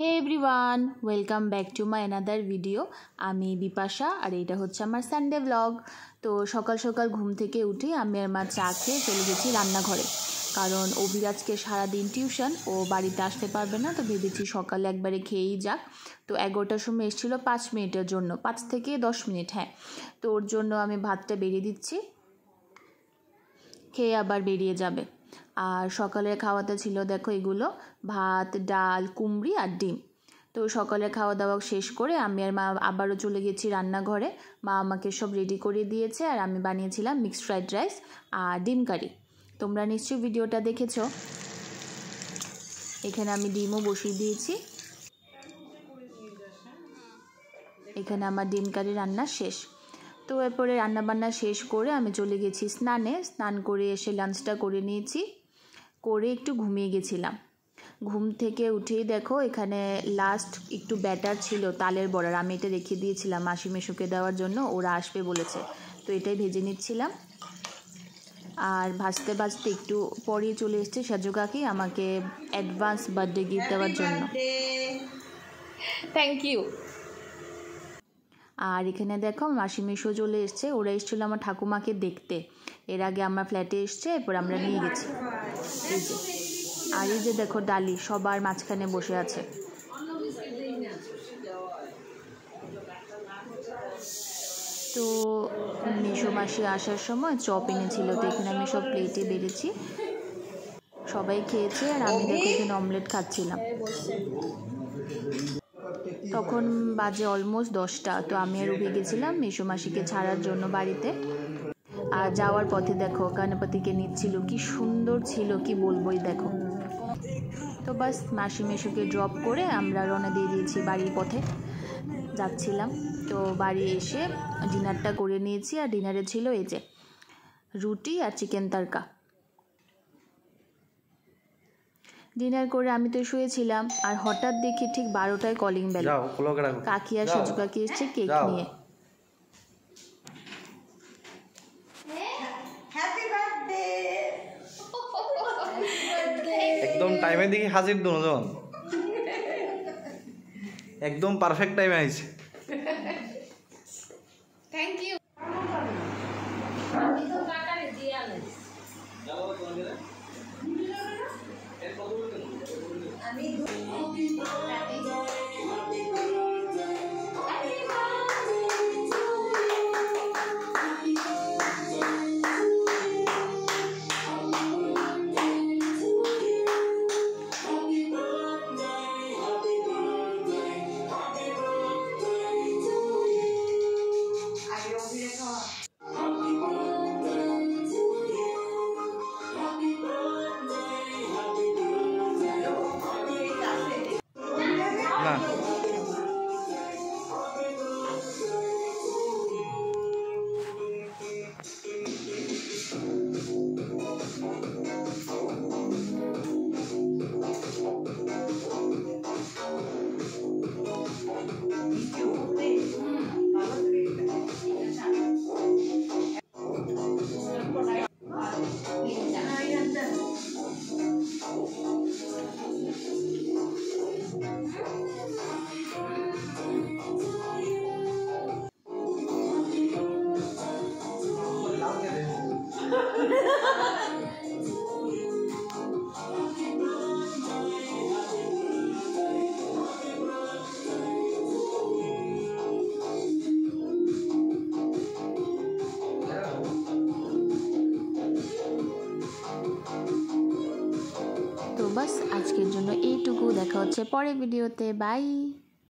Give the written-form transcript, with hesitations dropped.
Hey everyone, welcome back to my another video. আমি বিপাশা আর এটা হচ্ছে আমার সানডে ব্লগ। তো সকাল সকাল ঘুম থেকে উঠে আমি আর মা চা খেয়ে চলে গেছি রান্নাঘরে, কারণ অভিরাজকে সারাদিন টিউশন, ও বাড়িতে আসতে পারবে না। তো ভেবেছি সকালে একবারে খেয়েই যাক। তো 11টার সময় এসেছিলো 5 মিনিটের জন্য, 5 থেকে 10 মিনিট। হ্যাঁ, তো ওর জন্য আমি ভাতটা বেরিয়ে দিচ্ছি, খেয়ে আবার বেরিয়ে যাবে। আর সকালের খাওয়াতে ছিল দেখো এগুলো, ভাত, ডাল, কুমড়ি আর ডিম। তো সকালের খাওয়া দাওয়া শেষ করে আমি আর মা আবারও চলে গেছি রান্নাঘরে। মা আমাকে সব রেডি করে দিয়েছে আর আমি বানিয়েছিলাম মিক্সড ফ্রাইড রাইস আর ডিম কারি। তোমরা নিশ্চয়ই ভিডিওটা দেখেছো। এখানে আমি ডিমও বসিয়ে দিয়েছি। এখানে আমার ডিম কারি রান্না শেষ। তো এরপরে রান্নাবান্না শেষ করে আমি চলে গেছি স্নানে। স্নান করে এসে লাঞ্চটা করে নিয়েছি, করে একটু ঘুমিয়ে গেছিলাম। ঘুম থেকে উঠেই দেখো এখানে লাস্ট একটু ব্যাটার ছিল তালের বড়ার, আমি এটা রেখে দিয়েছিলাম মাসি মেশোকে দেওয়ার জন্য, ওরা আসবে বলেছে। তো এটাই ভেজে নিচ্ছিলাম। আর ভাজতে ভাজতে একটু পরেই চলে এসছে সাজু কাকি আমাকে অ্যাডভান্স বার্থডে গিফট দেওয়ার জন্য। Thank you. আর এখানে দেখো মাসি মেশো চলে এসছে, ওরা এসেছিলো আমার ঠাকুমাকে দেখতে। এর আগে আমার ফ্ল্যাটে এসছে, এরপর আমরা নিয়ে গেছি। এই যে, আর এই যে দেখো ডালি সবার মাঝখানে বসে আছে। তো মেশো মাসি আসার সময় চপ এনেছিল, তো এখানে আমি সব প্লেটে বেড়েছি, সবাই খেয়েছে। আর আমি দেখো এখানে অমলেট খাচ্ছিলাম। তখন বাজে অলমোস্ট 10টা। তো আমি আর উঠে গেছিলাম মেশো মাসিকে ছাড়ার জন্য বাড়িতে। আর যাওয়ার পথে দেখো গণপতিকে নিচ্ছিল, কি সুন্দর ছিল কি বলবোই দেখো। তো বাস মাসি মেশোকে ড্রপ করে আমরা রওনা দিয়ে দিয়েছি বাড়ির পথে যাচ্ছিলাম। তো বাড়ি এসে ডিনারটা করে নিয়েছি। আর ডিনারে ছিল এই যে রুটি আর চিকেন তড়কা। ডিনার করে আমি তো শুয়েছিলাম, আর হঠাৎ দেখি ঠিক 12টায় কলিং বেল। কাকি আর সাজু কাকি এসছে কেক নিয়ে। একদম টাইমে দেখি হাজির দুজন, একদম পারফেক্ট টাইমে আইছে। Thank you. তো বাস আজকের জন্য এইটুকু, দেখা হচ্ছে পরের ভিডিওতে। বাই।